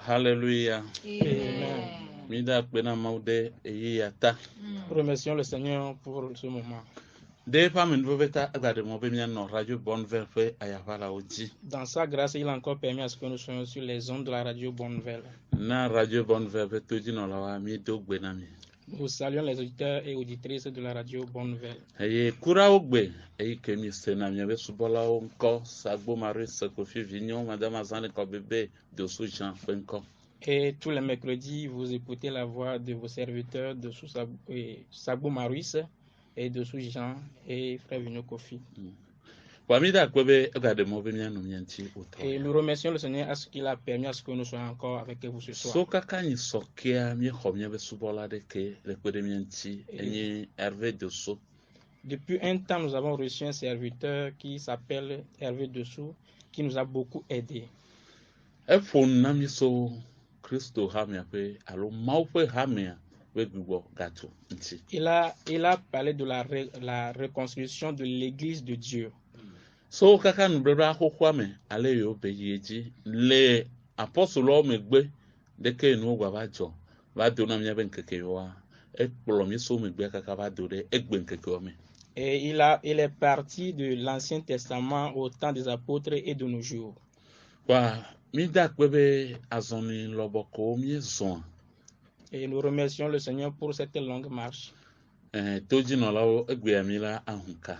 Hallelujah. Amen. Mida pena maude eyata. Remercions le Seigneur pour ce moment. De pa min voveta agade mo be mian no radio bonne verfe ayavala oji. Dans sa grâce, il a encore permis à ce que nous soyons sur les ondes de la radio Bonne Nouvelle. Na radio bonne verfe toji no lawa mi dogbe na mi. Nous saluons les auditeurs et auditrices de la radio Bonne Nouvelle. Eye kura ogbe eyi kemi sena mi be subola onko sagbo mari sakofi vignon madame azane ko bebe de sous Jean penko. Et tous les mercredis, vous écoutez la voix de vos serviteurs de sous Sabou Maurice et de sous Jean et Frère Vigno Kofi. Wamida kwebe agade mo be mian no mianti oto. Et nous remercions le Seigneur à ce qu'il a permis à ce que nous soyons encore avec vous ce soir. So kaka ni sokia mi khomnya be subola de ke le kwede mianti enyi Hervé de so. Depuis un temps, nous avons reçu un serviteur qui s'appelle Hervé Dessous, qui nous a beaucoup aidés. Efon na mi so Christo hamia pe alo mau pe hamia we gbo gato nti. Il a parlé de la reconstruction de l'église de Dieu. So kaka nu bra akwụkwọ me ale yo be yeji le apostolo megbe de ke nu gwa ba jo ba do na mi be nkeke yo a ekpolo mi so megbe kaka ba do de egbe nkeke o me. Et il est parti de l'Ancien Testament au temps des apôtres et de nos jours. Wa mi da kwebe azoni loboko mi zon. Et nous remercions le Seigneur pour cette longue marche. Toji no lawo egbe amila ahunka.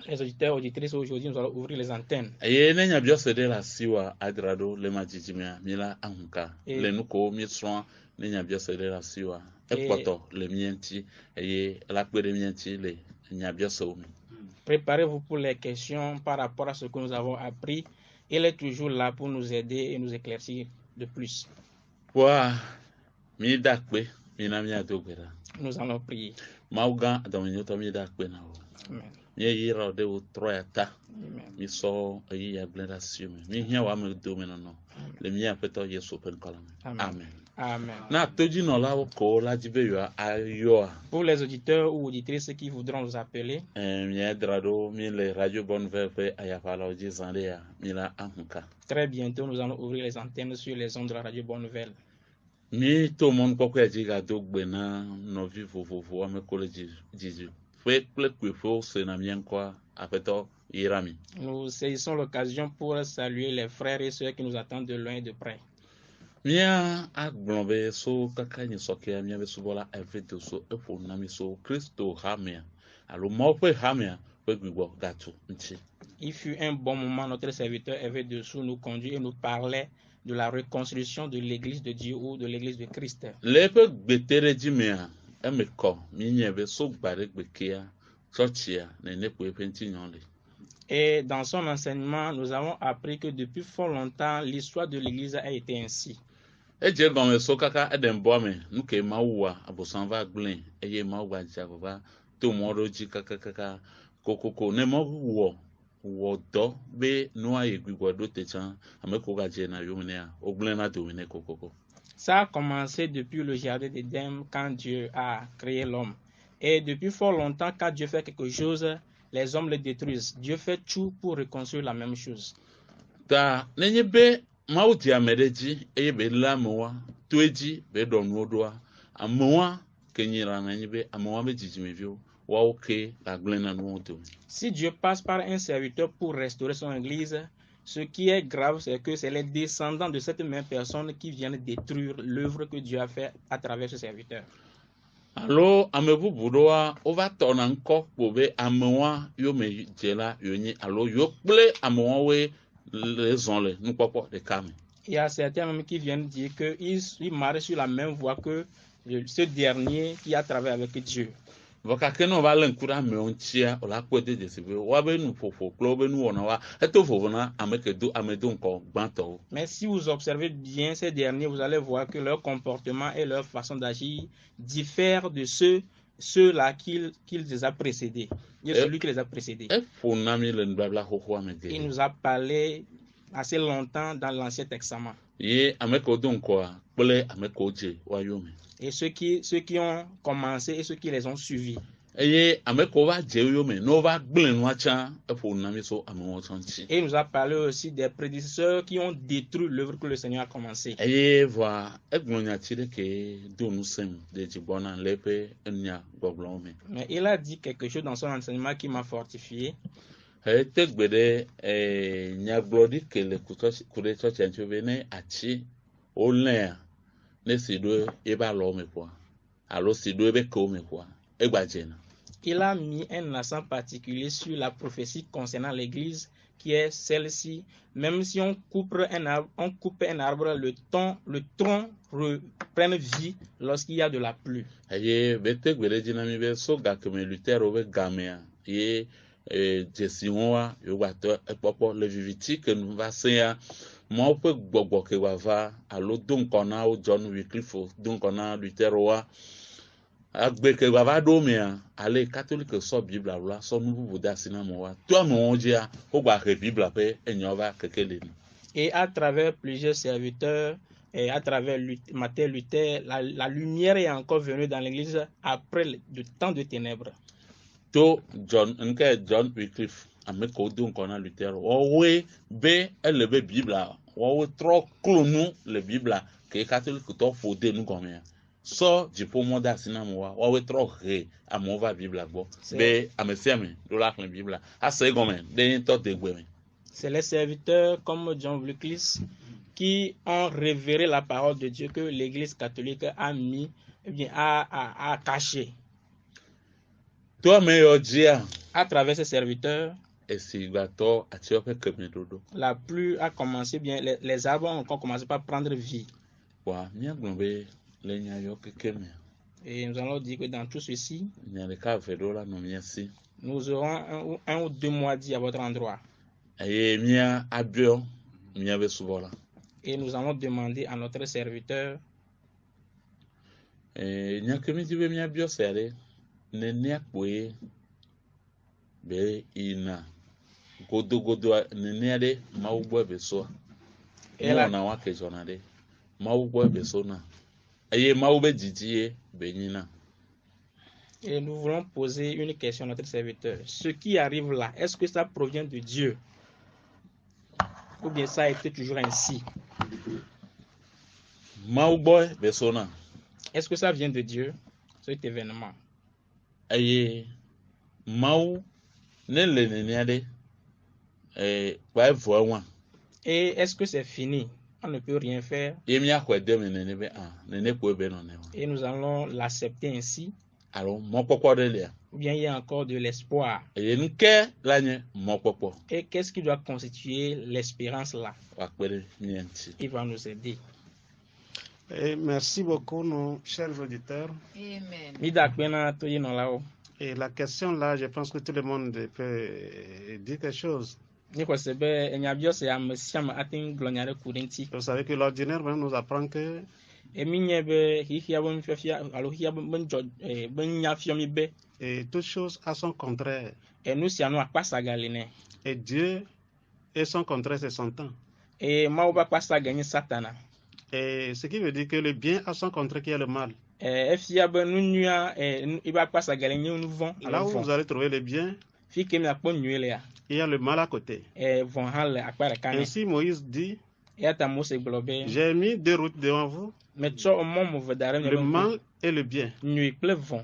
Les auditeurs, auditrices, aujourd'hui, nous allons ouvrir les antennes. Eye nenya biose de la siwa adrado le majijimia mila ahunka. Et- Le nuko mi soin nenya biose de la siwa. Ekpoto le mienti eye la kwede mienti le nya biose omi. Préparez-vous pour les questions par rapport à ce que nous avons appris. Il est toujours là pour nous aider et nous éclaircir de plus. Wa mi dakpe mi na mi adogbera. Nous allons prier. Mauga adaminyoto mi dakpe na o. Amen. Mi yira de o troyata. Amen. Mi so ayi ya blenda siume. Mi hia wa me do me no. Le mi apeto Yesu pen kola. Amen. Amen. Amen. Na toji no la ko la jibe yo ayo. Pour les auditeurs ou auditrices qui voudront nous appeler, Mi adrado mi le radio bonne verbe ayafala oji zande ya mi la ahunka. très bientôt, nous allons ouvrir les antennes sur les ondes de la radio Bonne Nouvelle. Mi to mon ko kwa jiga dogbe na no vivo vovo ame college jizu. Fe plekwe fo se na mi kwa apeto irami. Nous saisissons l'occasion pour saluer les frères et sœurs qui nous attendent de loin et de près. Mia aglombe so kaka ni sokia mia be subola everyday so efo na mi so Christo hamia. Alo mo pe hamia pe gbo gato nti. Il fut un bon moment, notre serviteur Hervé Dessous nous conduit et nous parlait de la reconstruction de l'église de Dieu ou de l'église de Christ. Le pe gbetere ji mia emeko mi nye be so gbare gbekia churchia na ne po epenti nyonle. Et dans son enseignement, nous avons appris que depuis fort longtemps, l'histoire de l'église a été ainsi. Eje gome so kaka edem boame nuke mawuwa abosanva gblin eye mawuwa jababa to moro ji kaka kokoko ne mawuwo wodo be noa yegbigo do techan ameko gaje na yomne ogblin na domine kokoko. Ça a commencé depuis le jardin d'Éden quand Dieu a créé l'homme. Et depuis fort longtemps, quand Dieu fait quelque chose, les hommes le détruisent. Dieu fait tout pour reconstruire la même chose. Ta nenye be mawuti amedeji eye be lamowa tweji be donuodoa amowa kenyira nenye be amowa be jijimevio wa oke la gblin na nuoto. Si Dieu passe par un serviteur pour restaurer son église, ce qui est grave, c'est que c'est les descendants de cette même personne qui viennent détruire l'œuvre que Dieu a fait à travers ce serviteur. Alo amebubudoa ova tona nko pobe amewa yo me jela yoni alo yo ple amewa we les onle nous popo de kame. Il y a certains même qui viennent dire qu'ils marchent sur la même voie que ce dernier qui a travaillé avec Dieu. Voka keno va lenkura me onchia ola kwede de sebe wa be nu fofo klo be nu ona wa eto fofo na amekedo amedo nko gbanto. Mais si vous observez bien ces derniers, vous allez voir que leur comportement et leur façon d'agir diffèrent de ceux-là qu'ils les a précédés. De celui qui les a précédés. E fonami le blabla hoho Il amede. nous a parlé assez longtemps dans l'Ancien Testament. Ye amekodo nko ple amekoje wa yome. Et ceux qui ont commencé et ceux qui les ont suivis. eye ame ko va dze yo me no va gble nua tsa eƒo na mi so ame wo tsanti Et il nous a parlé aussi des prédécesseurs qui ont détruit l'œuvre que le Seigneur a commencée. eye va egblɔ nya tsi ɖe ke do nusem de dzigbɔna le eƒe enya gbɔgblɔ me Mais il a dit quelque chose dans son enseignement qui m'a fortifié. ete gbe ɖe nyagblɔɖi ke le ku ɖe tsɔtsia ŋuti be ne atsi wolẽa ne si ɖo ebe alɔ me ƒoa alo si ɖo ebe kewo me ƒoa egba dzena. Il a mis un accent particulier sur la prophétie concernant l'Église, qui est celle-ci. Même si on coupe un arbre, le tronc reprend vie lorsqu'il y a de la pluie. Eye bete gbe ɖe dzi na mi be so gakeme Lutero be gamea ye dzesi wɔa yewoatɔ ekpɔkpɔ le viviti ke nu va sea Mawu ƒe gbɔgbɔ ke wòava alo do ŋkɔ na wo John Wycliffe do ŋkɔ na Luteroa agbe ke wòava ɖo mea ale katolike sɔ Biblia la sɔ nu bubu de asi na amewoa to amewo dzia wogba he Biblia ƒe enyawo va keke le nu. Et à travers plusieurs serviteurs, et à travers Martin Luther, la lumière est encore venue dans l'Église après de temps de ténèbres. To John Wycliffe ame ko do ŋkɔ na Lutero wɔwoe be ele be Biblia wɔwoe trɔ klo nu le Biblia ke katolikotɔ ƒo de nu gɔmea sɔ dziƒomɔ de asi na amewoa wɔwoe trɔ he amewo va Biblia gbɔ be ame sia ame ɖo la xlẽ Biblia ase gɔme ɖe ŋutɔ de gbe me. C'est les serviteurs comme John Wycliffe qui ont révéré la parole de Dieu que l'Église catholique a mis, eh bien, a caché. To ame yawo dzia À travers ces serviteurs, esi gbatɔ ati ƒe keme ɖoɖo. la pluie a commencé bien, les arbres ont encore commencé par prendre vie. Wa míagblɔ be le nya yɔ keke mea. Et nous allons dire que dans tout ceci, Nya ɖeka eve ɖewo la nɔ mia si. nous aurons un ou deux mois dit à votre endroit. Eye mía abiɔ míabe subɔla. Et nous allons demander à notre serviteur Nya ke mi di be míabiɔ sia ɖe nenea kpoe be yina godogodo nenea ɖe Mawu gbɔ ebe soa. Nuwɔna wa ke dzɔna ɖe Mawu gbɔ ebe so na. Eye Mawu be didi ye be nyina. et nous voulons poser une question à notre serviteur. Ce qui arrive là, est-ce que ça provient de Dieu? Ou bien ça a été toujours ainsi? Mawu gbɔ ebe so na. Est-ce que ça vient de Dieu, cet événement? Eye Mawu ne le nenea ɖe kpa evɔ wa. Et est-ce que c'est fini? On ne peut rien faire. Ye míaxɔe de me nene be nene kpoe ebe nɔ ne wa. Et nous allons l'accepter ainsi. Alo mɔkpɔkpɔ ɖe lia. Ou bien il y a encore de l'espoir. Eye nuke la nye mɔkpɔkpɔ. Et qu'est-ce qui doit constituer l'espérance là? Wakpe ɖe mía ŋuti. Il va nous aider. Et merci beaucoup, nos chers auditeurs. Amen. Mida kpena to yi nɔ la wo. Et la question là, je pense que tout le monde peut dire quelque chose. Ni xɔ se be enyabiɔ se ame sia ame ate ŋu gblɔ nya ɖe ku ɖe ŋuti. Vous savez que l'ordinaire même nous apprend que Emi nye be xixia be nufiafia alo xixia be nya fiɔ mi be et toute chose a son contraire. enu sia nu akpasaga li nɛ. Et Dieu et son contraire, c'est son temps. Eye Mawu be akpasaga nye Satana. Et ce qui veut dire que le bien a son contraire qui est le mal. Efia be nu nyuia ibe akpasaga li nye nu vɔ̃ Là alo où vous vɔ̃. allez trouver le bien, Fi ke miakpɔ nyuie lea, il y a le mal à côté. vɔ̃ hã le akpa ɖeka nɛ. Ainsi, Moïse dit, Eya ta Mose gblɔ be j'ai mis deux routes devant vous, metsɔ mɔ mo ve da ɖe le mia mal et le bien. nyui kple vɔ̃.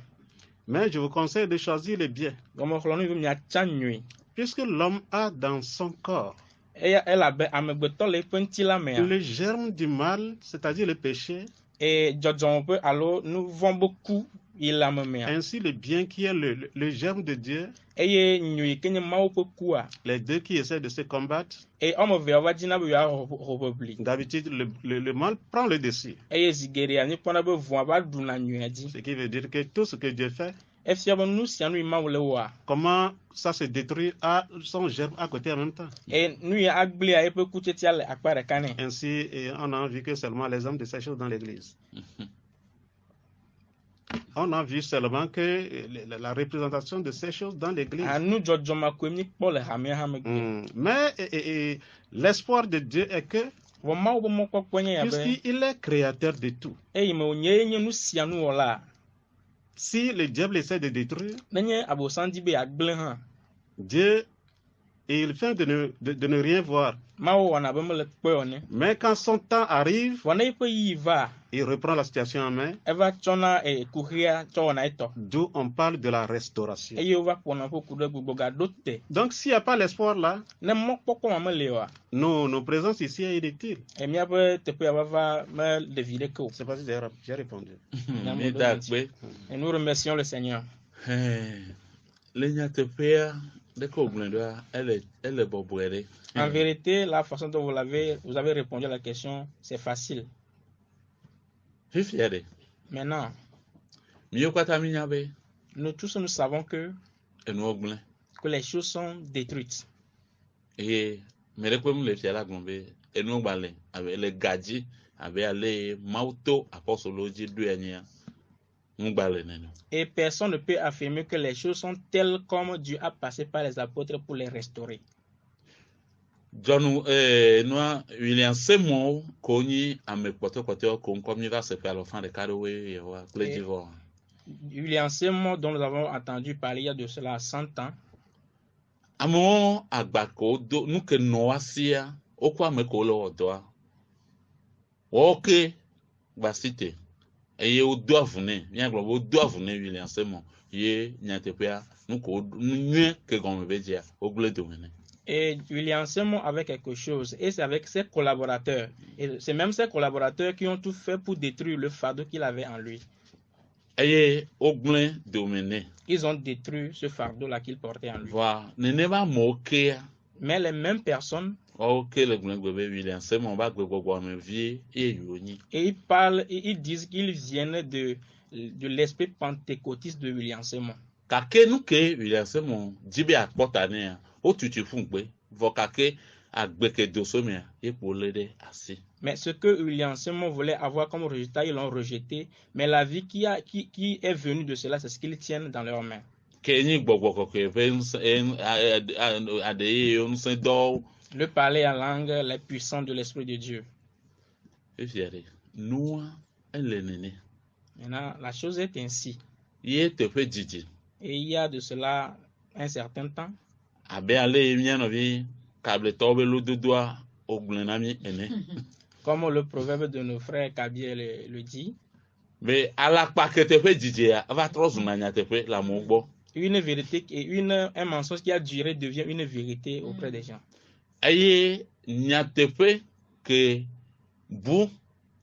Mais je vous conseille de choisir le bien, Gɔmexlɔnu be miatsa nyui. puisque l'homme a dans son corps Eya elabe amegbetɔ le eƒe ŋuti la mea. le germe du mal, c'est-à-dire le péché, Dzɔdzɔm ƒe alo nu vɔ̃ be ku yi le ame mea. ainsi le bien qui est le germe de Dieu, Eye nyui ke nye Mawu ƒe kua. les deux qui essaient de se combattre. Eye wɔme evea va dzina be yewoaho ʋeʋli. D'habitude, le mal prend le dessus. Eye zi geɖea mikpɔna be vɔ̃a va ɖuna nyuia dzi. Ce qui veut dire que tout ce que Dieu fait, Efia be nu sia nu yi Mawu le wɔa. comment ça se détruit à son germe à côté en même temps. Eye nu ya agblia eƒe kutsetsia le akpa ɖeka nɛ. Ainsi, on a vu que seulement l'exemple de ces choses dans l'église. On a vu seulement que la représentation de ces choses dans l'église. Anu dzɔdzɔma koe mikpɔ le hamea ha megbe. Mais l'espoir de Dieu est que, Vɔ Mawu be mɔkpɔkpɔ nye ya be puisqu'il est créateur de tout, eyi me wònye nye nu sia nu wɔla. Si le diable essaie de détruire, nenye abosan di be agble hã Dieu, il fait de ne rien voir. mawo wɔna be mele kpe o ne Mais quand son temps arrive, vɔ ne yiƒe yi va il reprend la situation en main. eva tsɔna kuxia tsɔ wɔna etɔ D'où on parle de la restauration. eye wova ƒona ƒo ku ɖe gbogbo gaɖo te Donc s'il n'y a pas l'espoir là, ne mɔkpɔkpɔ ma mele oa nos présences ici est inutile. miaƒe teƒea vava mele vi ɖeke o C'est pas si j'ai répondu. Mi da akpe. et nous remercions le Seigneur. Le nyateƒea ɖeke wògblẽ ɖoa ele bɔbɔe ɖe. En vérité, la façon dont vous avez répondu à la question, c'est facile. Fifia ɖe. Maintenant, Míawo katã mínya be nous tous nous savons que enuwo gblẽ. les choses sont détruites. Eye me ɖe kpe mu le fia la gblɔm be enuwo gba le abe le gadzi abe ale Mawu to apɔstolowo dzi ɖoe anyia nu gba le nene. Et personne ne peut affirmer que les choses sont telles comme Dieu a passé par les apôtres pour les restaurer. Dzɔnu nua William Seymour ko nyi ame kpɔtɔkpɔtɔ ko ŋkɔ mi va se ƒe alɔfã ɖeka ɖewoe yewoa kple dzivɔ. William Seymour, dont nous avons entendu parler il y a de cela 100 ans, Amewo agba ko do nu ke nɔ asia wokɔ ame ko le wɔ dɔa wɔwo ke gbasite eye wodo avu nɛ míagblɔ be wodo avu nɛ William Seymour ye nyateƒea nu ko nu nyuie ke gɔme be dzia wogblẽ dome nɛ. et William Seymour avait quelque chose, et c'est avec ses collaborateurs. Et c'est même ses collaborateurs qui ont tout fait pour détruire le fardeau qu'il avait en lui. Eye wogblẽ dome nɛ. Ils ont détruit ce fardeau-là qu'il portait en lui. Voa nenema amewo kea Mais les mêmes personnes, wɔwo ke le gblẽgbe be William Seymour ba gbegbɔgbɔmevie eye yewo nyi. et ils parlent, et ils disent qu'ils viennent de l'esprit pentecôtiste de William Seymour. Kake nu ke William Seymour dzi be akpɔta nɛa wotutu ƒu gbe vɔ kake agbeke do somea ye kpo lé ɖe asi. Mais ce que William Seymour voulait avoir comme résultat, ils l'ont rejeté. Mais la vie qui est venue de cela, c'est ce qu'ils tiennent dans leurs mains. Ke nyi gbɔgbɔ kɔkɔe ƒe ade ye ŋusẽ dɔwo. Le parler en langue, les puissants de l'Esprit de Dieu. Efia ɖe nua ele nene. Maintenant, la chose est ainsi. Ye teƒe dzidzi. Et il y a de cela un certain temps, Abe ale mía nɔvi kabletɔwo be lododoa wogblẽ na mí ene. comme le proverbe de nos frères Kabiel le dit, Be alakpa ke teƒe dzidzia va trɔ zuna nyateƒe le amewo gbɔ. une vérité et un mensonge qui a duré devient une vérité auprès des gens. Eye nyateƒe ke bu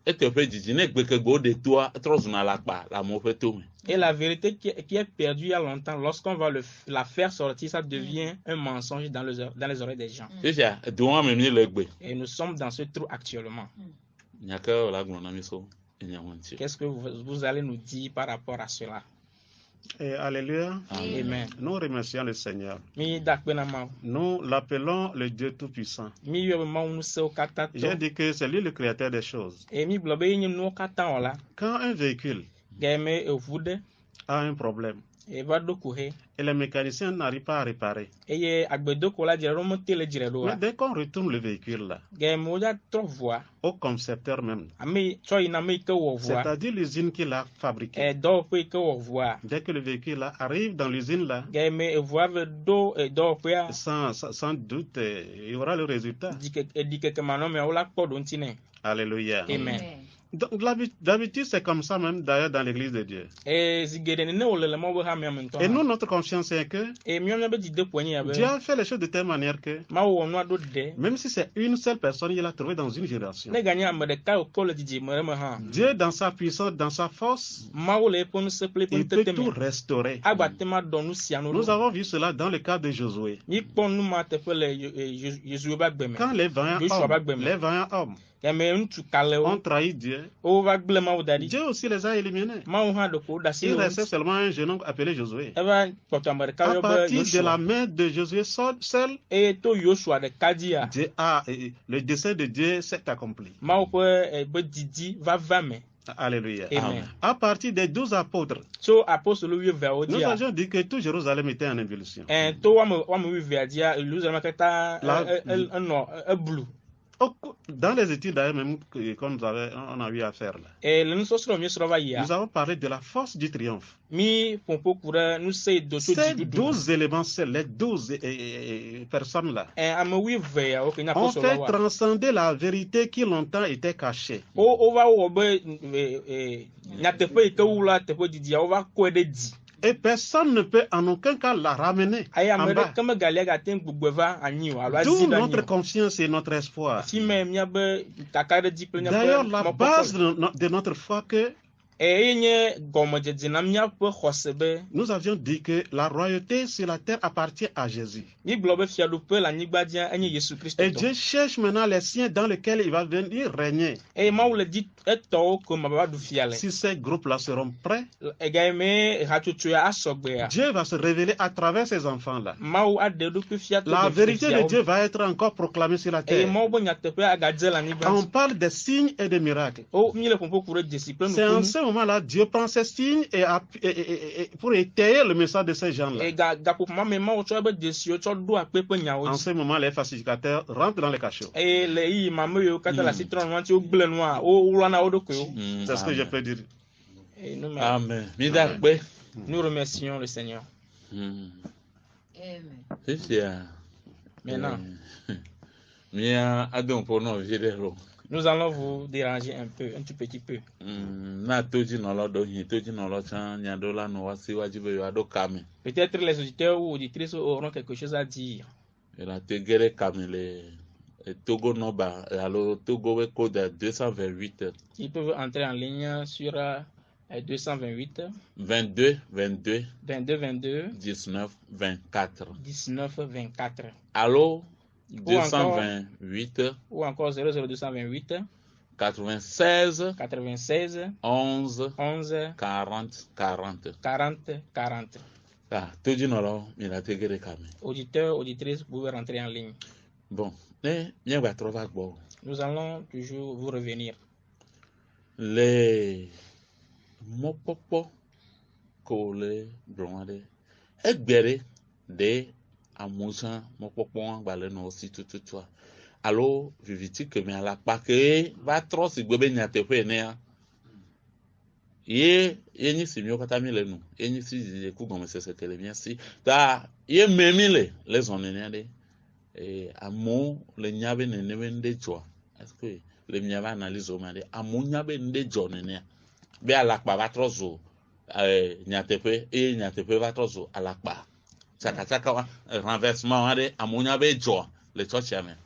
eteƒe dzidzi ne gbekegbewo ɖe toa trɔ zuna alakpa le amewo ƒe tome. Et la vérité qui est perdue il y a longtemps, lorsqu'on va la faire sortir, ça devient un mensonge dans les oreilles des gens. Fifia doa me mi le gbe. Et nous sommes dans ce trou actuellement. Nyake la gblɔ na mi so enya ŋuti. Qu'est-ce que vous allez nous dire par rapport à cela? Et alléluia. Amen. Nous remercions le Seigneur. Mi dakpe na ma. Nous l'appelons le Dieu Tout-Puissant. Mi yɔ be Mawu ŋusẽ wo katã J'ai tɔ. dit que c'est lui le créateur des choses. Et mi gblɔ be ye nye nuwo katã wɔla. Quand un véhicule Game eʋu ɖe a un problème eva ɖo kuhe. et les mécaniciens n'arrivent pas à réparer, Eye agbedoko la dzra ɖo mete le dzre ɖo mais wa. dès qu'on retourne le véhicule là, Game wo dza trɔ ʋua. au concepteur même, Ame tsɔ yina ame yi ke wɔ ʋua. c'est-à-dire l'usine qui l'a fabriqué, Dɔwɔƒe yi ke wɔ ʋua. dès que le véhicule là arrive dans l'usine là, Game eʋua ve ɖo dɔwɔƒea. sans doute, il y aura le résultat. Dikeke manɔmea wo la kpɔ ɖo ŋuti nɛ. Alléluia. Amen. Donc, d'habitude, c'est comme ça même d'ailleurs dans l'église de Dieu. Zi geɖe nene wòle le Mawu be hame me ŋutɔ Et hã. nous, notre conscience est que Míaƒe dzideƒoe nye ya be Dieu a fait les choses de telle manière que Mawu wɔ nua ɖo ɖe. même si c'est une seule personne, il l'a trouvé dans une génération. Ne ganye ame ɖeka wòkɔ le dzidzime ɖe me hã. Dieu, dans sa puissance, dans sa force, Mawu le eƒe ŋusẽ kple eƒe il peut nutete tout me. restaurer. Agba te ma ɖɔ nu sia nu Nous ɖo. avons vu cela dans le cas de Josué. Míkpɔ nu ma teƒe le Yesue be agbe me. Quand les vaillants Joshua va gagner. hommes Game ŋutsu kalewo ont trahi Dieu, wo va gblẽ Mawu da ɖi. Dieu aussi les a éliminés. Mawu hã ɖe ko ɖe asi Il wo restait ŋuti. seulement un jeune homme appelé Josué. Eva kpɔtɔ ame ɖeka À yɔ be partir de la Joshua. main de Josué seul, Eye to Joshua ɖeka dzia, le dessein de Dieu s'est accompli. Mawu ƒe be didi va me. Alléluia. Amen. À partir des 12 apôtres, Tso apostolo wuieveawo nous dzia. avions dit que tout Jérusalem était en ébullition. To woame wuievea dzia, Yerusalem katã La- enɔ eblu. Dans les études d'ailleurs même qu'on on a eu à faire là, Et le nous sosro mi sro va ya. nous avons parlé de la force du triomphe. Mi pompo kura nous sei do to Ces di du. 12 éléments, les 12 personnes là, Ame wi ve ya o ke na ont ko so fait wa. transcender la vérité qui longtemps était cachée. O va wo be nya te pe ke wula te pe di o va ko de di. Et personne ne peut en aucun cas la ramener Aya en me bas. kama galia ga ten gbugbe va anyi o alo D'où azida notre anyi. confiance et notre espoir. Si me mia be takare di pe nya pe. D'ailleurs, la base de notre foi que Enye gomo jeje na mia pe khose be. nous avions dit que la royauté sur la terre appartient à Jésus. Ni globe fia do pe la nyigba dia enye Yesu Christ. Et Dieu cherche maintenant les siens dans lesquels il va venir régner. E ma wule dit eto ko ma ba du fiale. Si ces groupes-là seront prêts, E ga me hatutu ya asogbe ya. Dieu va se révéler à travers ces enfants-là. Ma ou ade do pe fia to. La vérité de Dieu va être encore proclamée sur la E terre. ma bo nya te pe aga la nyigba. On parle des signes et des miracles. O mi le pompo kure discipline C'est en ce moment-là Dieu prend ces signes et pour étayer le message de ces gens-là. E ga pour ma me ma o cho be desio cho do apepe nya o. En ce moment, les falsificateurs rentrent dans les cachots. E le yi ma me yo kata la citron wanti o gble no a o wula na o do ko. C'est ce que je peux dire. Et nous Amen. Midakbe. nous remercions le Seigneur. Amen. Amen. C'est Maintenant, Mia adon pour nous gérer. nous allons vous déranger un tout petit peu. Na toji no lo do yin toji no lo chan nyado la no wasi wajibe yo ado kame. Peut-être les auditeurs ou auditrices auront quelque chose à dire. Et la te gere kame le Togo noba alors Togo we code 228 Ils peuvent entrer en ligne sur 228 22 22 22 22 19 24. 19 24 Allô 228 ou encore 00228 96 96 11 11 40 40. 40 40. Ah, toji no lo mi la te gere kame. Auditeurs, auditrices, vous pouvez rentrer en ligne. Bon, bien va trouver bon. Nous allons toujours vous revenir. Les mopopo ko le bromade egbere de amusan mopopo gbale no si tutu allo viviti que mi ala pa ke va trop si gbebe nya te fe ne a ye ni si mi o kata mi le nu ni si je ku gomo se kele mi si ta ye memi le les on ne de amu le nyabe ne ne nde jo est-ce que le miava analyse au mande amunya be nde jo ne ne be ala pa va trop zo nyatepe nyatepe va trop zo ala pa chaka renversement ade amunya be jo le church amen.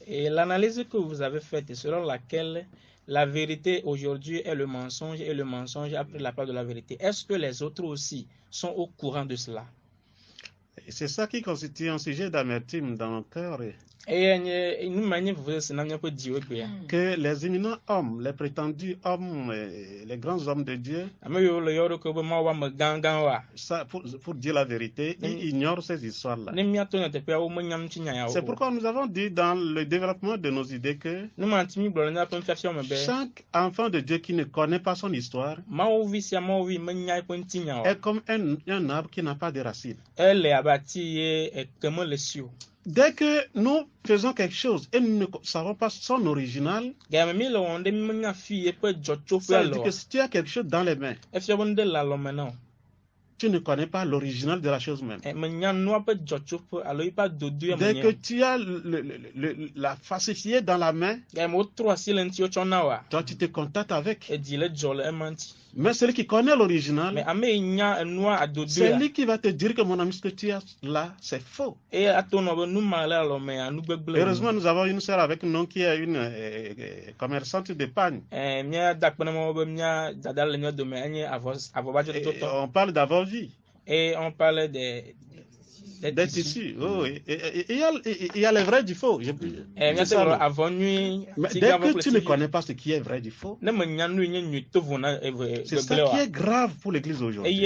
Et l'analyse que vous avez faite selon laquelle la vérité aujourd'hui est le mensonge et le mensonge a pris la part de la vérité, est-ce que les autres aussi sont au courant de cela? C'est ça qui constitue un sujet d'amertume dans nos cœurs. Et nous manions Que les éminents hommes, les prétendus hommes, les grands hommes de Dieu, ça, pour dire la vérité, ils ignorent ces histoires-là. C'est pourquoi nous avons dit dans le développement de nos idées que chaque enfant de Dieu qui ne connaît pas son histoire est comme un arbre qui n'a pas de racines. Dès que nous faisons quelque chose et nous ne savons pas son original, ça veut dire que si tu as quelque chose dans les mains, tu ne connais pas l'original de la chose même. Dès que tu as la falsifiée dans la main, toi tu te contactes avec. Mais celui qui connaît l'original, c'est lui qui va te dire que mon ami, ce que tu as là, c'est faux. Heureusement, nous avons une sœur avec nous qui est une commerçante d'épargne. On parle d'avoir vie. Et on parle des tissus. Oh, il y a le vrai du faux. Mais dès que tu ne connais pas ce qui est vrai du faux, c'est ça qui est grave pour l'Église aujourd'hui.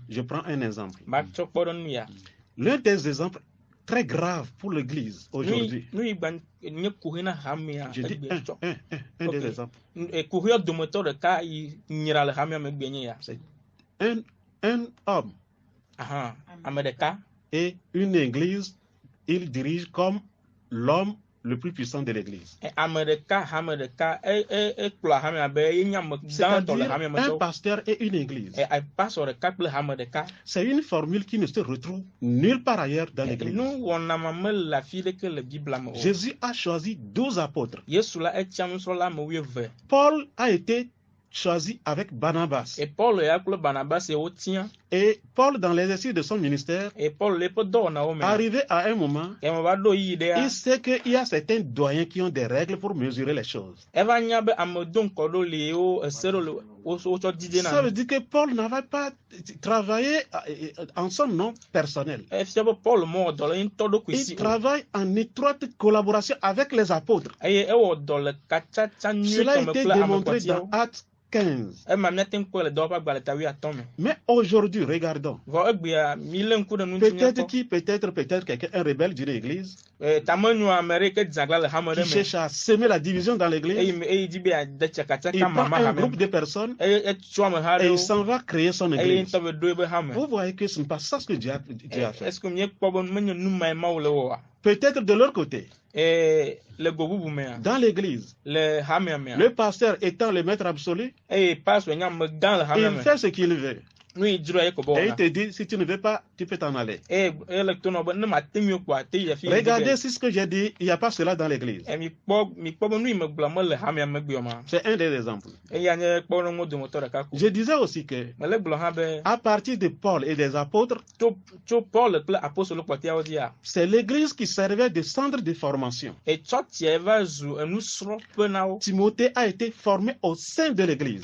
Je prends un exemple. L'un des exemples très graves pour l'Église aujourd'hui. Je dis un des exemples. C'est un homme et une église, il dirige comme l'homme le plus puissant de l'église. C'est-à-dire un pasteur et une église. C'est une formule qui ne se retrouve nulle part ailleurs dans l'église. Jésus a choisi 12 apôtres. Paul a été choisi avec Barnabas. Et Paul, dans l'exercice de son ministère, arrivé à un moment, il sait qu'il y a certains doyens qui ont des règles pour mesurer les choses. Ça veut dire que Paul n'avait pas travaillé en son nom personnel. Il travaille en étroite collaboration avec les apôtres. Cela a été démontré dans Actes 15. Mais aujourd'hui, regardons. Peut-être quelqu'un, un rebelle d'une église, qui cherche à semer la division dans l'église. Il prend un groupe de personnes et il s'en va créer son église. Vous voyez que ce n'est pas ça ce que Dieu a fait. Peut-être de leur côté. Dans l'église, le pasteur étant le maître absolu, il fait ce qu'il veut. Et il te dit, si tu ne veux pas, tu peux t'en aller. Regardez si ce que j'ai dit, il n'y a pas cela dans l'église. C'est un des exemples. Je disais aussi que à partir de Paul et des apôtres, c'est l'église qui servait de centre de formation. Timothée a été formé au sein de l'église.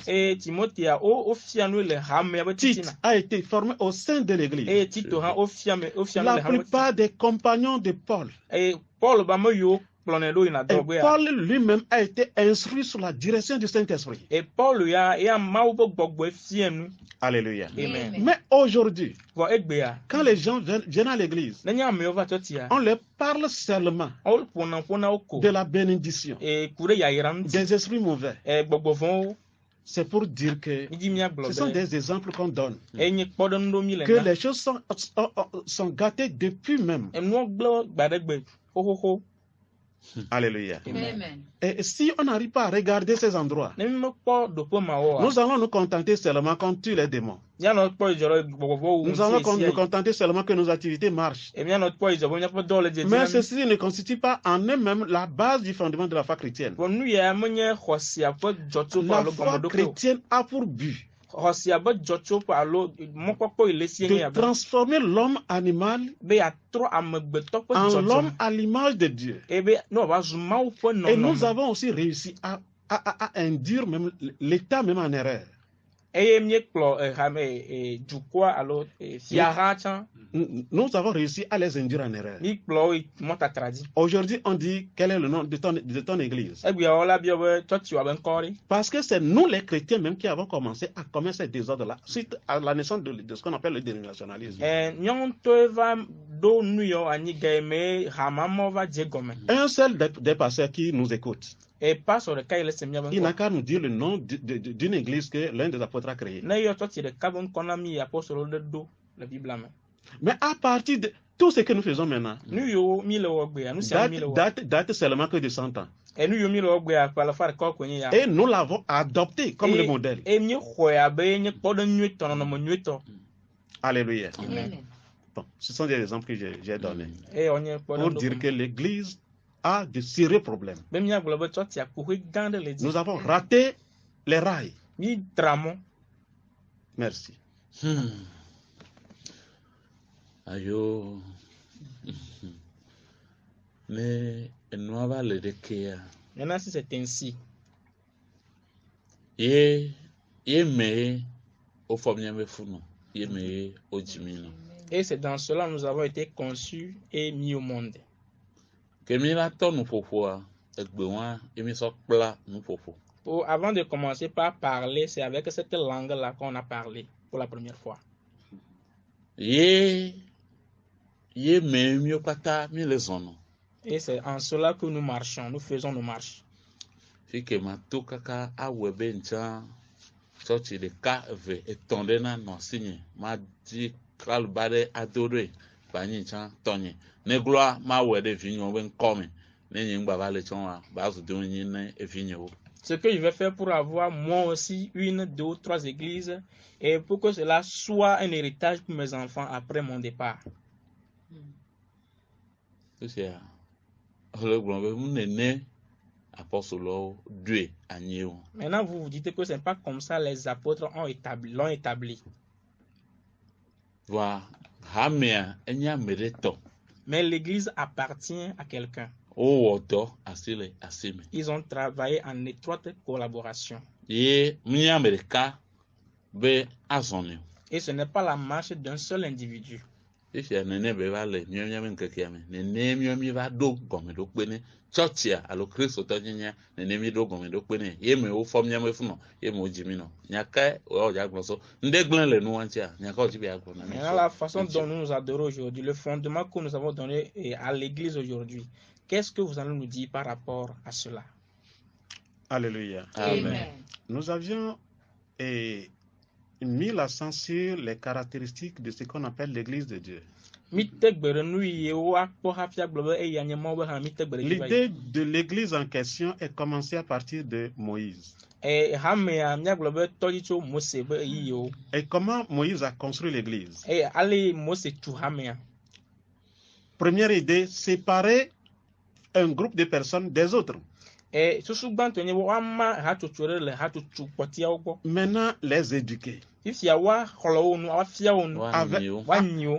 A été formé au sein de l'église. La plupart des compagnons de Paul. Et Paul lui-même a été instruit sous la direction du Saint-Esprit. Alléluia. Amen. Mais aujourd'hui, quand les gens viennent à l'église, on leur parle seulement de la bénédiction, des esprits mauvais. C'est pour dire que ce sont des exemples qu'on donne. Que les choses sont gâtées depuis même. Alléluia. Amen. Et si on n'arrive pas à regarder ces endroits, nous allons nous contenter seulement qu'on tue les démons. Nous allons nous contenter seulement que nos activités marchent. Mais ceci ne constitue pas en eux-mêmes la base du fondement de la foi chrétienne. La foi chrétienne a pour but de transformer l'homme animal en l'homme à l'image de Dieu. Et nous avons aussi réussi à induire même l'État même en erreur. Nous avons réussi à les induire en erreur. Aujourd'hui, on dit quel est le nom de ton église. Parce que c'est nous les chrétiens même qui avons commencé à commettre ces désordres-là suite à la naissance de ce qu'on appelle le dénominationnalisme. Un seul des pasteurs qui nous écoute, il n'a qu'à nous dire le nom d'une église que l'un des apôtres a créée. Mais à partir de tout ce que nous faisons maintenant, date seulement que de 100 ans. Et nous l'avons adopté comme le modèle. Alléluia. Bon, ce sont des exemples que j'ai donnés pour dire que l'église a de sérieux problèmes. Nous avons raté les rails. Merci. Ayo, mais nous va le décrire. Maintenant, si c'est ainsi, mais au formien founo, mais au jimino. Et c'est dans cela que nous avons été conçus et mis au monde. Avant de commencer par parler, c'est avec cette langue-là qu'on a parlé pour la première fois. Et c'est en cela que nous marchons, nous faisons nos marches. Ce que je vais faire pour avoir moi aussi 1, 2 ou 3 églises et pour que cela soit un héritage pour mes enfants après mon départ. Maintenant, vous vous dites que ce n'est pas comme ça les apôtres l'ont établi. Mais l'église appartient à quelqu'un. Ils ont travaillé en étroite collaboration. Et ce n'est pas la marche d'un seul individu. La façon dont nous adorons aujourd'hui, le fondement que nous avons donné à l'église aujourd'hui, qu'est-ce que vous allez nous dire par rapport à cela? Alléluia. Amen. Nous avions mis l'accent sur les caractéristiques de ce qu'on appelle l'église de Dieu. L'idée de l'église en question est commencée à partir de Moïse. Et comment Moïse a construit l'église? Première idée, séparer un groupe de personnes des autres. Maintenant, les éduquer.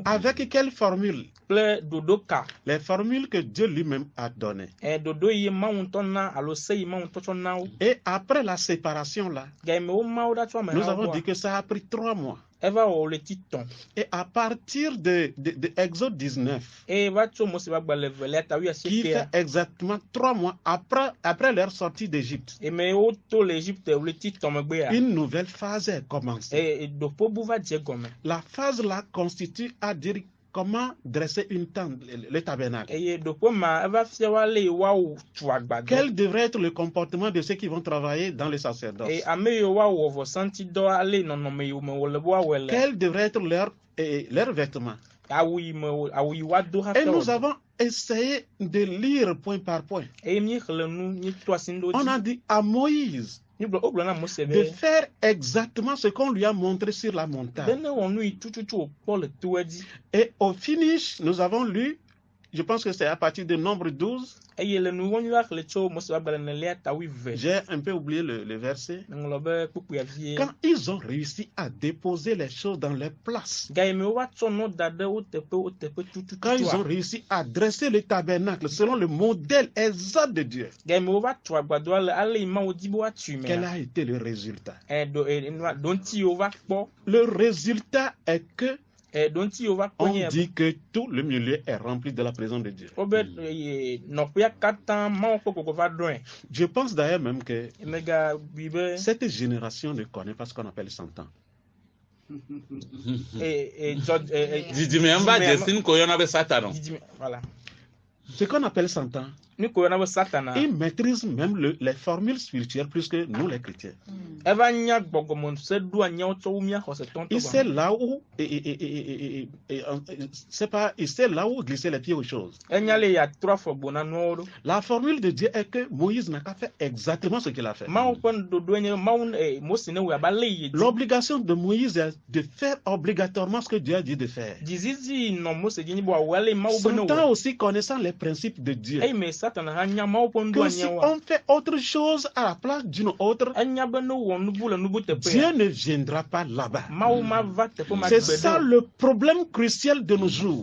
Avec quelle formule? Les formules que Dieu lui-même a données. Et après la séparation là, nous avons dit que ça a pris 3 mois. Et à partir de Exode 19, qui fait exactement 3 mois après leur sortie d'Égypte, une nouvelle phase est commencée. La phase là constitue à dire comment dresser une tente, le tabernacle. Quel devrait être le comportement de ceux qui vont travailler dans le sacerdoce? Quel devrait être leur vêtement? Et nous avons essayé de lire point par point. On a dit à Moïse de faire exactement ce qu'on lui a montré sur la montagne. Et au finish, nous avons lu, je pense que c'est à partir de Nombre 12. J'ai un peu oublié le verset. Quand ils ont réussi à déposer les choses dans leur place, quand ils ont réussi à dresser le tabernacle selon le modèle exact de Dieu, quel a été le résultat? Le résultat est que on dit que tout le milieu est rempli de la présence de Dieu. Je pense d'ailleurs même que cette génération ne connaît pas ce qu'on appelle 100 ans. Ce qu'on appelle 100 ans, ils maîtrisent même les formules spirituelles plus que nous les chrétiens. Il sait là où glisser les pieds aux choses. La formule de Dieu est que Moïse n'a qu'à faire exactement ce qu'il a fait. L'obligation de Moïse est de faire obligatoirement ce que Dieu a dit de faire. 100 ans aussi connaissant les principes de Dieu. Que si on fait autre chose à la place d'une autre, Dieu ne viendra pas là-bas. C'est ça le problème crucial de nos jours.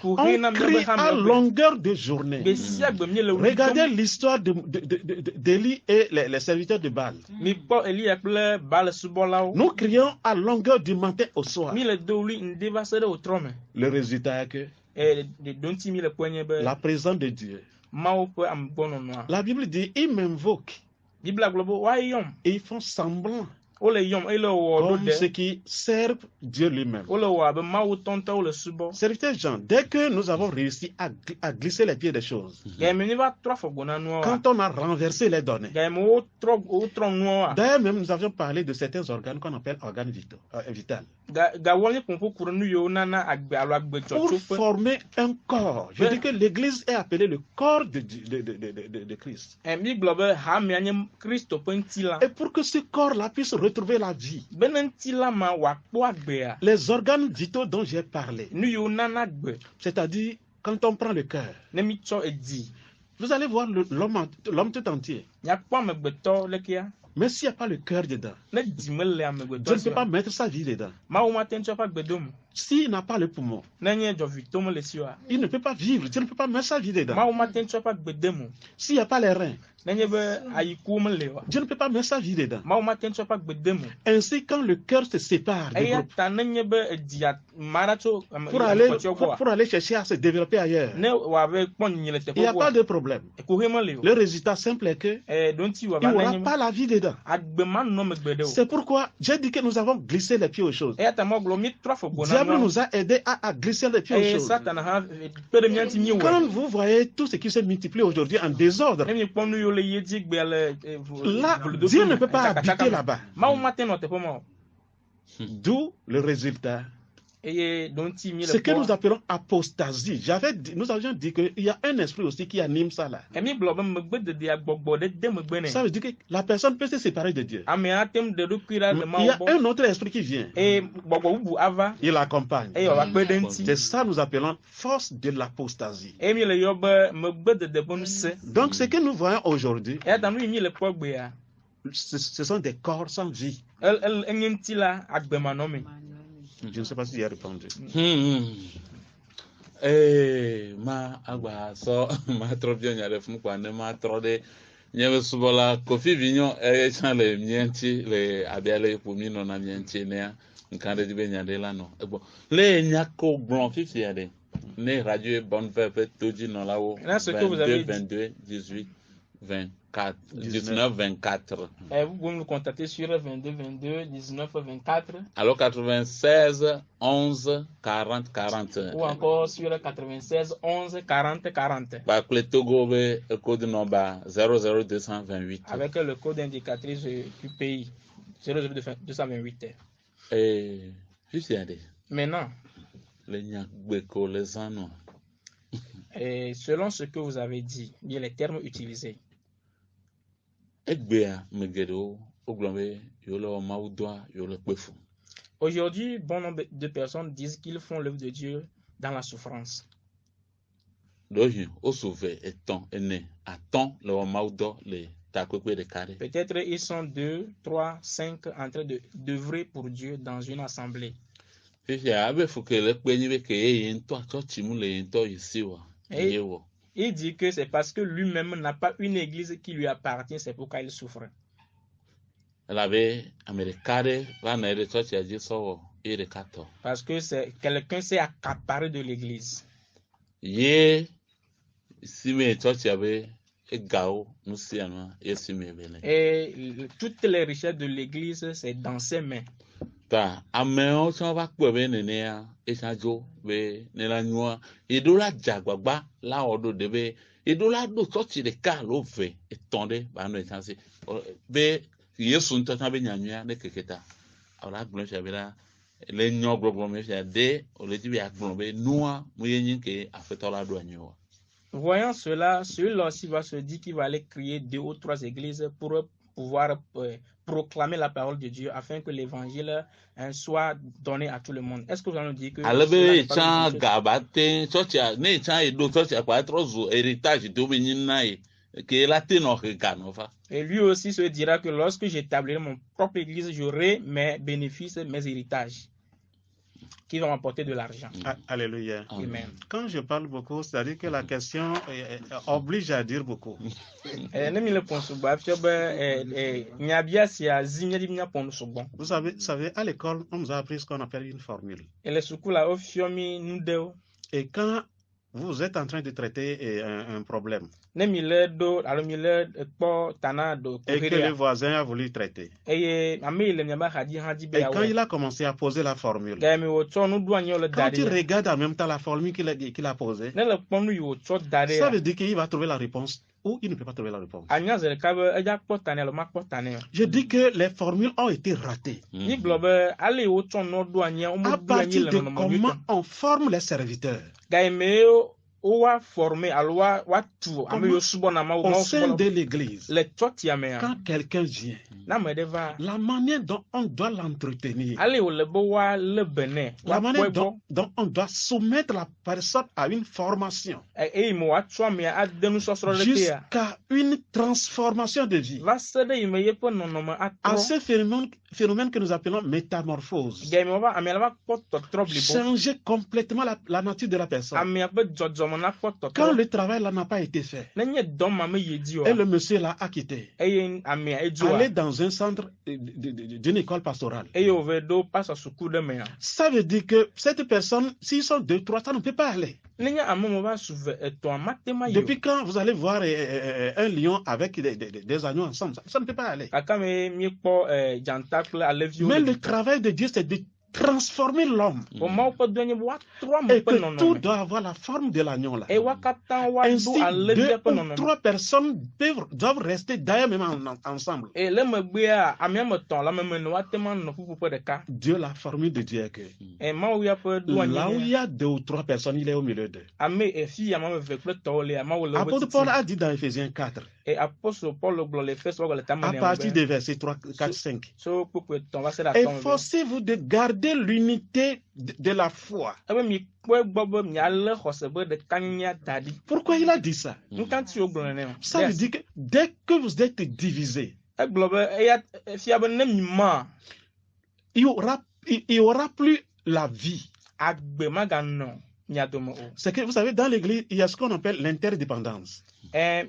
On crie à longueur de journée. Regardez l'histoire d'Élie et les serviteurs de Baal. Nous crions à longueur du matin au soir. Le résultat est que la présence de Dieu. La Bible dit, ils m'invoquent. Ils font semblant comme ceux qui servent Dieu lui-même. Serviteur Jean, dès que nous avons réussi à glisser les pieds des choses, quand on a renversé les données, d'ailleurs même nous avions parlé de certains organes qu'on appelle organes vitaux, pour former un corps. Je dis que l'Église est appelée le corps de Christ. Et pour que ce corps-là puisse retrouver la vie, les organes vitaux dont j'ai parlé, c'est-à-dire quand on prend le cœur, vous allez voir l'homme tout entier. Mais s'il n'y a pas le cœur dedans, Dieu ne peut pas mettre sa vie dedans. S'il n'a pas le poumon, il ne peut pas vivre. Dieu ne peut pas mettre sa vie dedans. S'il n'y a pas les reins, Dieu ne peut pas mettre sa vie dedans. Ainsi, quand le cœur se sépare du groupe, pour aller chercher à se développer ailleurs, il n'y a pas de problème. Le résultat simple est que il n'y aura pas la vie dedans. C'est pourquoi j'ai dit que nous avons glissé les pieds aux choses. Diable nous a aidé à glisser les pieds aux choses. Quand vous voyez tout ce qui se multiplie aujourd'hui en désordre, là, Dieu ne peut pas habiter là-bas. D'où le résultat. Ce que nous appelons apostasie. Nous avions dit qu'il y a un esprit aussi qui anime ça là. Ça veut dire que la personne peut se séparer de Dieu. Il y a un autre esprit qui vient. Il l'accompagne. C'est ça que nous appelons force de l'apostasie. Donc ce que nous voyons aujourd'hui, ce sont des corps sans vie. Je ne sais pas si j'ai répondu. Ma agba so ma trobio nyare fun kwa ne ma trode nyewe subola kofi vinyo chale mienti le abiale pumi no na mienti ne nkande dibe nyade la no ebo le nyako glon fifi ade ne radio bonne verbe toji no lawo 22 18 24 19 24. Vous pouvez nous contacter sur 22 22 19 24. Alors 96 11 40 40. Ou encore sur 96 11 40 40. Bah le Togo le code number 00228. Avec le code indicatrice du pays 00228. Et juste maintenant, les anneaux. Et selon ce que vous avez dit, bien les termes utilisés. Aujourd'hui, bon nombre de personnes disent qu'ils font l'œuvre de Dieu dans la souffrance. Peut-être ils sont 2, 3, 5 en train d'œuvrer pour Dieu dans une assemblée. Et il dit que c'est parce que lui-même n'a pas une église qui lui appartient, c'est pourquoi il souffre. Parce que quelqu'un s'est accaparé de l'église. Et toutes les richesses de l'église, c'est dans ses mains. Ta ameo so ba pe be nene esajo be nela nua idola jagbagba la odo de be idola do church de ka lo ve etonde ba no esanse be Yesu ntata be nyamia ne keketa ala gbon se be la le nyo gbogbo me se de o le ti be agbon be nua mo yin ke afetola do anyo. Voyant cela, celui-là aussi va se dire qu'il va aller créer 2 ou 3 églises pour pouvoir proclamer la parole de Dieu afin que l'évangile soit donné à tout le monde. Est-ce que vous allez nous dire que et lui aussi se dira que lorsque j'établirai mon propre église, j'aurai mes bénéfices, mes héritages qui vont m'apporter de l'argent. Alléluia. Amen. Quand je parle beaucoup, c'est-à-dire que la question oblige à dire beaucoup. Vous savez, à l'école, on nous a appris ce qu'on appelle une formule. Et quand vous êtes en train de traiter un problème. Et que le voisin a voulu traiter. Et quand il a commencé à poser la formule, quand il regarde en même temps la formule qu'il a posée, ça veut dire qu'il va trouver la réponse ou il ne peut pas trouver la réponse. Je dis que les formules ont été ratées. À partir de comment on forme les serviteurs. Au sein de l'église, quand quelqu'un vient, la manière dont on doit l'entretenir, la manière dont on doit soumettre la personne à une formation, jusqu'à une transformation de vie, à ce phénomène que nous appelons métamorphose, changer complètement la nature de la personne. Quand le travail là n'a pas été fait, et le monsieur là a quitté, aller dans un centre d'une école pastorale, ça veut dire que cette personne, s'ils sont 2, 3, ça ne peut pas aller. Depuis quand vous allez voir un lion avec des agneaux ensemble, ça ne peut pas aller. Mais le travail de Dieu, c'est de transformer l'homme. Et que tout doit avoir la forme de l'agneau là. Ainsi, 2 ou 3 personnes doivent rester d'ailleurs même ensemble. Dieu, la formule de Dieu est que là où il y a 2 ou 3 personnes, il est au milieu d'eux. Apôtre Paul a dit dans Ephésiens 4, à partir des versets 3, 4, 5, efforcez-vous de garder l'unité de la foi. Pourquoi il a dit ça? Ça veut dire que dès que vous êtes divisés, il y aura plus la vie. C'est que vous savez, dans l'église, il y a ce qu'on appelle l'interdépendance. Un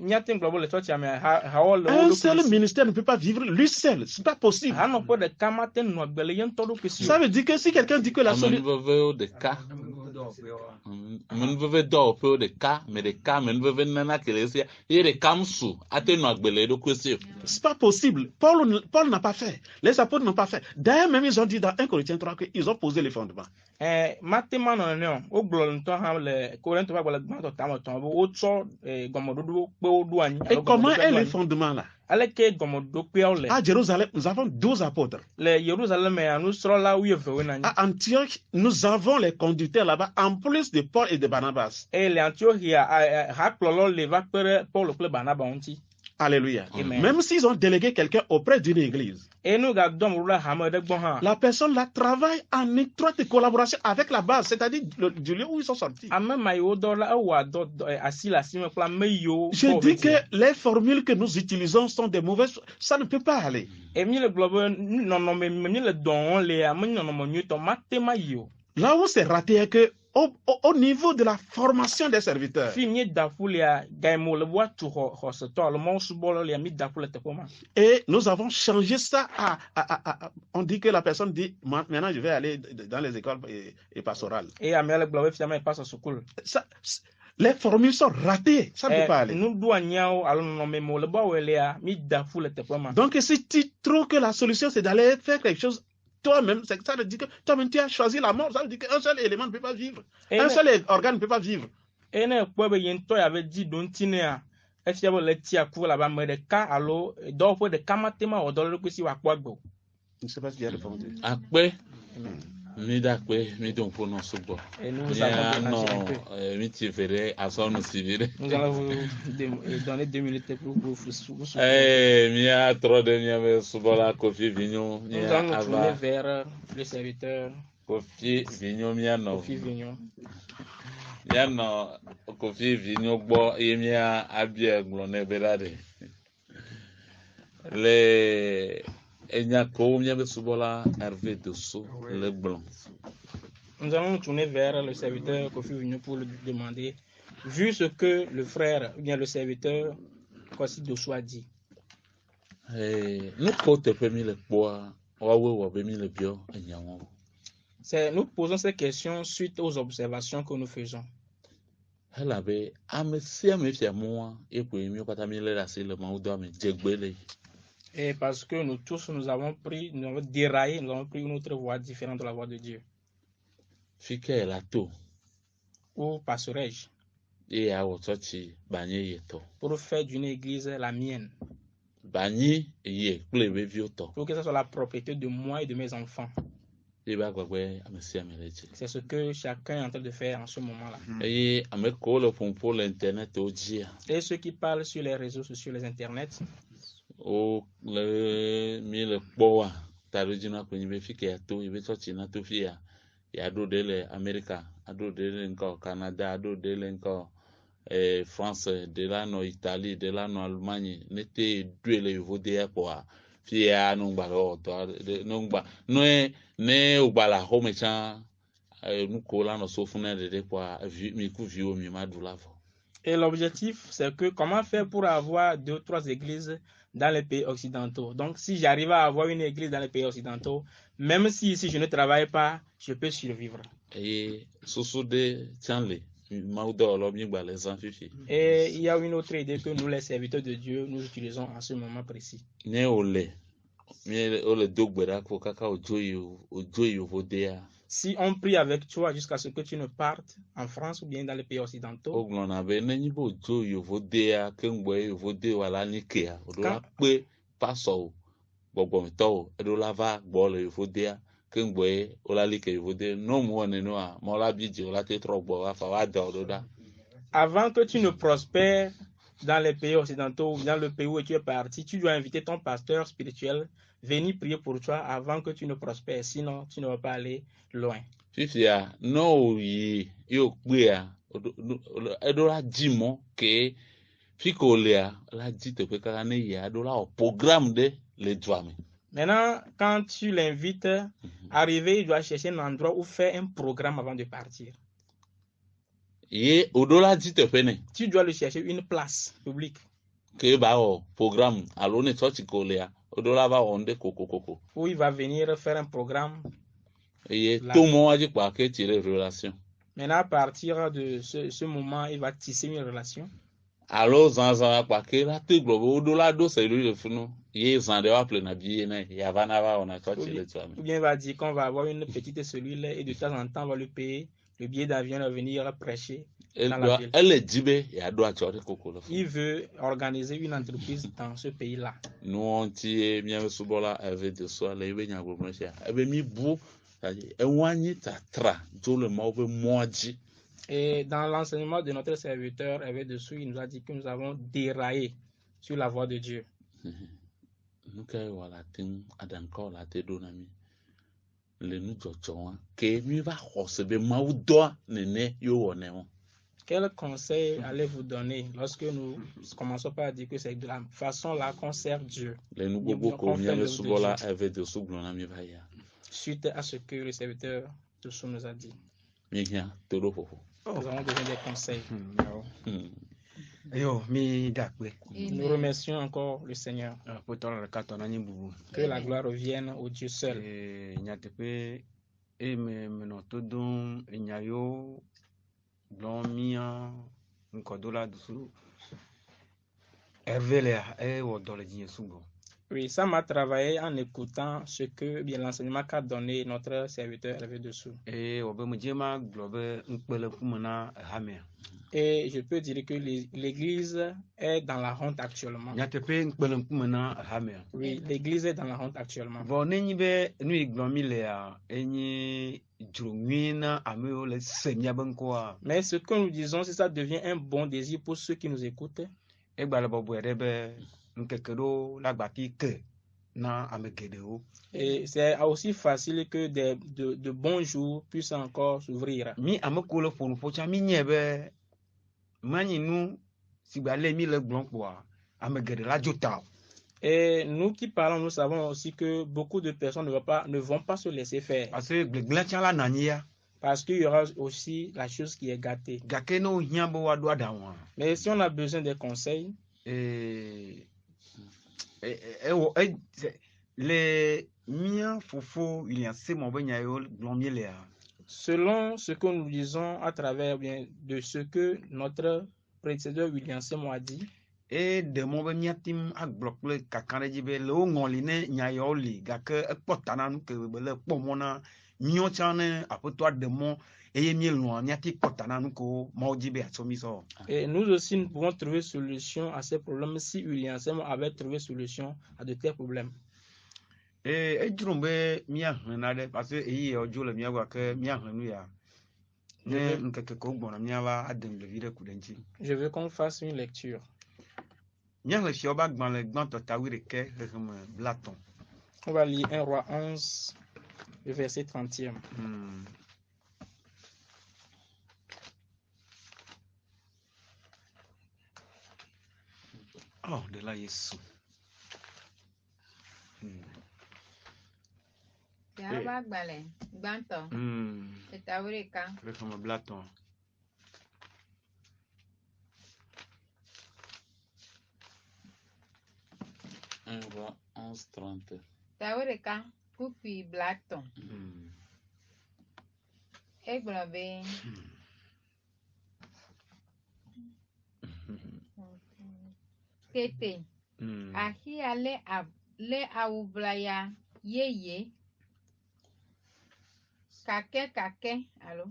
seul ministère ne peut pas vivre lui seul, c'est pas possible. Ça veut dire que si quelqu'un dit que la solution, c'est pas possible. Paul n'a pas fait, les apôtres n'ont pas fait. D'ailleurs, même ils ont dit dans 1 Corinthiens 3 qu'ils ont posé les fondements. Et comment est le fondement là? À Jérusalem, nous avons 12 apôtres. À Antioche, nous avons les conducteurs là-bas, en plus de Paul et de Barnabas. Alléluia. Même s'ils ont délégué quelqu'un auprès d'une église, la personne là travaille en étroite collaboration avec la base, c'est-à-dire du lieu où ils sont sortis. Je dis que les formules que nous utilisons sont des mauvaises, ça ne peut pas aller. Là où c'est raté est que au niveau de la formation des serviteurs, et nous avons changé ça on dit que la personne dit maintenant je vais aller dans les écoles et pastorales. Les formules sont ratées, ça ne peut pas aller. Donc si tu trouves que la solution c'est d'aller faire quelque chose toi-même, ça veut dire que toi-même tu as choisi la mort, ça veut dire qu'un seul élément ne peut pas vivre, un seul organe ne peut pas vivre. Je ne sais pas si j'ai répondu. Mi dakwe mi donc pour non subo. Nous allons vous donner 2 minutes pour vous. Mi a trop de mi subo la Kofi Vignon. Nous allons nous tourner vers le serviteur. Kofi Vignon mi ano. Kofi Vignon. Mi ano Kofi Vignon bo e mi a abie glone belade. Le nous allons nous tourner vers le serviteur Kofi Vignon pour lui demander, vu ce que le frère, ou bien le serviteur Kofi Dosso a dit. Nous posons ces questions suite aux observations que nous faisons. Hela be amesia me fia moi et puis mieux pas tamile la c'est le maudo me djegbele. Et parce que nous tous nous avons déraillé, nous avons pris une autre voie différente de la voie de Dieu. Fike la to. Où passerai-je? Et à otochi banye yeto. Pour faire d'une église la mienne. Banye ye plebe vioto. Pour que ce soit la propriété de moi et de mes enfants. C'est ce que chacun est en train de faire en ce moment-là. Et ceux qui parlent sur les réseaux sociaux, les internets, France, de là no Italie, de là no Allemagne, n'était deux les vodéa quoi. Fia nungba nungba ne ubala home cha nukola no sofuna de quoi mi ku vio mi madulavo. Et l'objectif c'est que comment faire pour avoir 2 ou 3 églises dans les pays occidentaux. Donc si j'arrive à avoir une église dans les pays occidentaux, même si ici je ne travaille pas, je peux survivre. Et soso de tianle. Et il y a une autre idée que nous, les serviteurs de Dieu, nous utilisons en ce moment précis. Si on prie avec toi jusqu'à ce que tu ne partes en France ou bien dans les pays occidentaux, avant que tu ne prospères dans les pays occidentaux ou dans le pays où tu es parti, tu dois inviter ton pasteur spirituel venir prier pour toi avant que tu ne prospères, sinon tu ne vas pas aller loin. Fifia no yi yo pea edola dimo ke fikolea la dite pe kaka ne ya dola au programme de les douanes. Maintenant, quand tu l'invites, arriver, il doit chercher un endroit où faire un programme avant de partir. Et au-delà dite pene. Tu dois lui chercher une place publique. Que ba o programme alone sorti kolea au-delà va onde koko. Où il va venir faire un programme. Et tout le monde a dit quoi que tirer relation. Maintenant, à partir de ce moment, il va tisser une relation. Alors, zanza quoi que la te globo au-delà de celui de funu. Ou bien il va dire qu'on va avoir une petite cellule et de temps en temps on va lui payer le billet d'avion de venir prêcher dans la ville. Il veut organiser une entreprise dans ce pays-là. Et dans l'enseignement de notre serviteur, il nous a dit que nous avons déraillé sur la voie de Dieu. Quel conseil allez-vous donner lorsque nous commençons par dire que c'est de la façon là qu'on sert Dieu? Suite à ce que le serviteur Toussou nous a dit. Nous avons besoin des conseils. Nous remercions encore le Seigneur. Que la gloire revienne au Dieu seul. Oui, ça m'a travaillé en écoutant ce que bien l'enseignement qu'a donné notre serviteur Hervé Dessous. Et je peux dire que l'Église est dans la honte actuellement. Oui, l'Église est dans la honte actuellement. Mais ce que nous disons, si ça devient un bon désir pour ceux qui nous écoutent, et c'est aussi facile que de bons jours puissent encore s'ouvrir. Et nous qui parlons, nous savons aussi que beaucoup de personnes ne vont pas se laisser faire. Parce qu'il y aura aussi la chose qui est gâtée. Mais si on a besoin des conseils, Selon ce que nous disons à travers bien de ce que notre prédécesseur William Seymour a dit, et de mon miatim à bloquer kakane le ngoline nyayoli gake ekpotana que le pomona miochane apotoa de mon et miati potana ko maudibe atsomiso. Et nous aussi nous pouvons trouver solution à ces problèmes si William Seymour avait trouvé solution à de tels problèmes. Et drombe mia hanade parce que yi ojo le mia que mia hanu ya. Ne nkeke ko gbona mia va adem le vire kudenchi. Je veux qu'on fasse une lecture. On va lire 1 Roi 11, le verset 30e. Oh, de là, Yesu. Un roi 11:30. Taureka kupi blaton. Eglobe. Kete. Ahi ale awublaya yeye. Kake alo.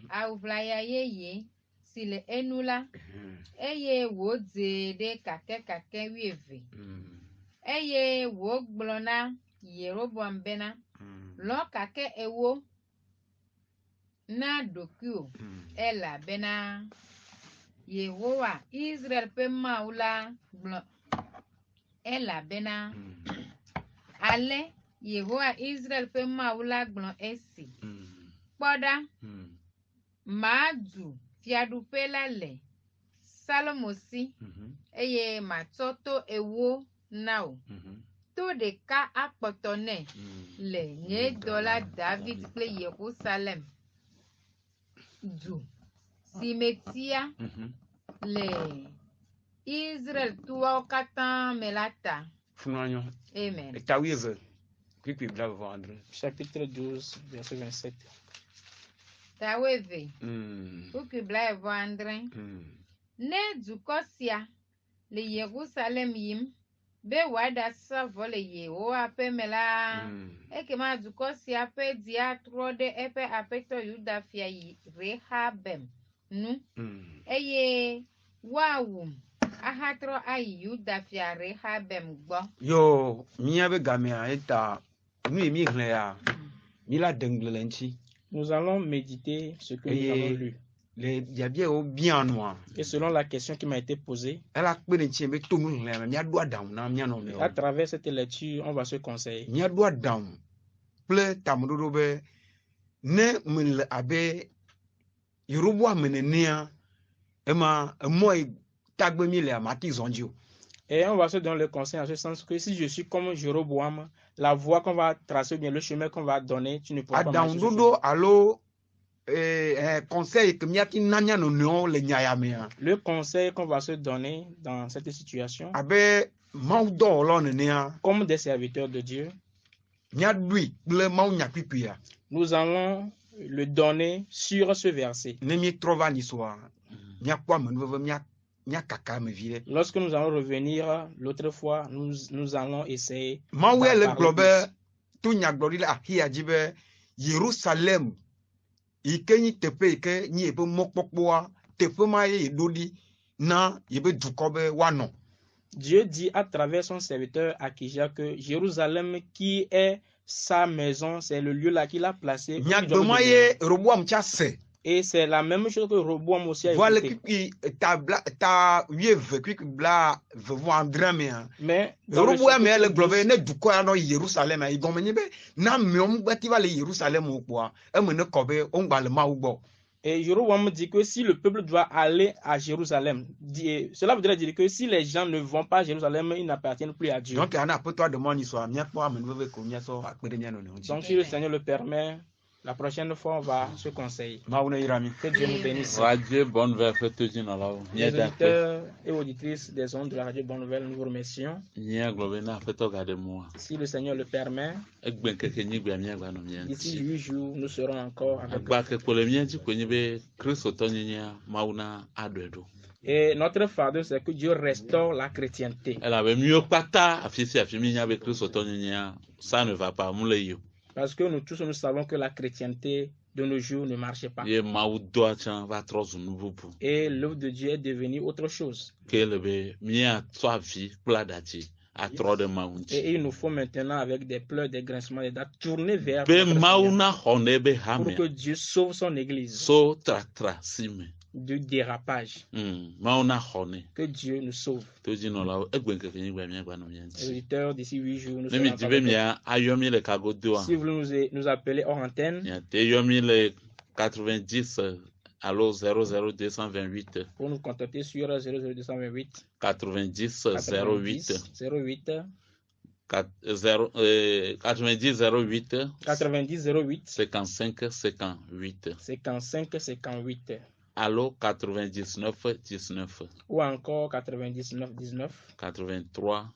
Awublaya yeye. Sile enula. Eye woze de kake wieve. Eye wo gblona Yeroboam bena lo kake ewo na dokio ela bena Yehowa Israel pe maula gblon ela bena ale Yehowa Israel pe maula gblon esi poda madu fiadu pela le Salomosi eye matoto ewo now to de ka akpotone le nye dola David ple Yerusalem du simetia le Israel tuwa katan melata funanyo amen. Tawize pipi bla vendre chapitre 12 verset 27. Taweve pipi bla vendre ne du kosia le Yerusalem yim be wada savo le Yehowa pe mela eke ma du kosia pe dia trode epe apeto Yuda fia Rehabem nu eye wawu ahatro ayi Yuda fia Rehabem gbo yo mia be gamea eta mi hlea mi la denglenchi. Nous allons méditer ce que nous avons lu. Et selon la question qui m'a été posée, à travers cette lecture, on va se conseiller. Et on va se donner le conseil en ce sens que si je suis comme Jéroboam, la voie qu'on va tracer, bien le chemin qu'on va donner, tu ne pourras pas marcher sur le conseil qu'on va se donner dans cette situation, comme des serviteurs de Dieu, nous allons le donner sur ce verset. Lorsque nous allons revenir l'autre fois, nous allons essayer Jérusalem ikenyi tepe ike nyi ebe mokpokpoa tepe ma ye dodi na yebe dukobe wano. Dieu dit à travers son serviteur Akija que Jérusalem qui est sa maison, c'est le lieu là qu'il a placé. Et c'est la même chose que Roboam aussi a été. Mais et Jéroboam dit que si le peuple doit aller à Jérusalem, cela voudrait dire que si les gens ne vont pas à Jérusalem, ils n'appartiennent plus à Dieu. Donc si le Seigneur le permet, La prochaine fois, on va se conseiller. Que Dieu nous bénisse. Radio Bonne Nouvelle, les auditeurs et auditrices des ondes de la Radio Bonne Nouvelle, nous vous remercions. Si le Seigneur le permet, d'ici 8 jours, nous serons encore avec vous. Et notre fardeau, c'est que Dieu restaure la chrétienté. Ça ne va pas. Parce que nous tous, nous savons que la chrétienté de nos jours ne marche pas. Et l'œuvre de Dieu est devenue autre chose. Et il nous faut maintenant, avec des pleurs, des grincements, des dates, tourner vers pour que Dieu sauve son église du dérapage. Que Dieu nous sauve. Les auditeurs, d'ici 8 jours, nous serons si vous nous appelez hors antenne, 90 allo 00228 pour nous contacter sur 00228 90 08 08 90 08 90 08 55 58 55 58 allo 99 19 ou encore 99 19 83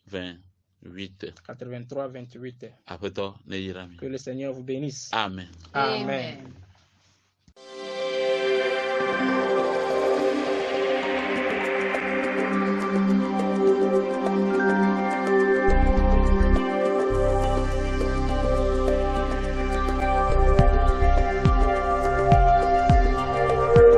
28 83 28. Que le Seigneur vous bénisse. Amen. Amen.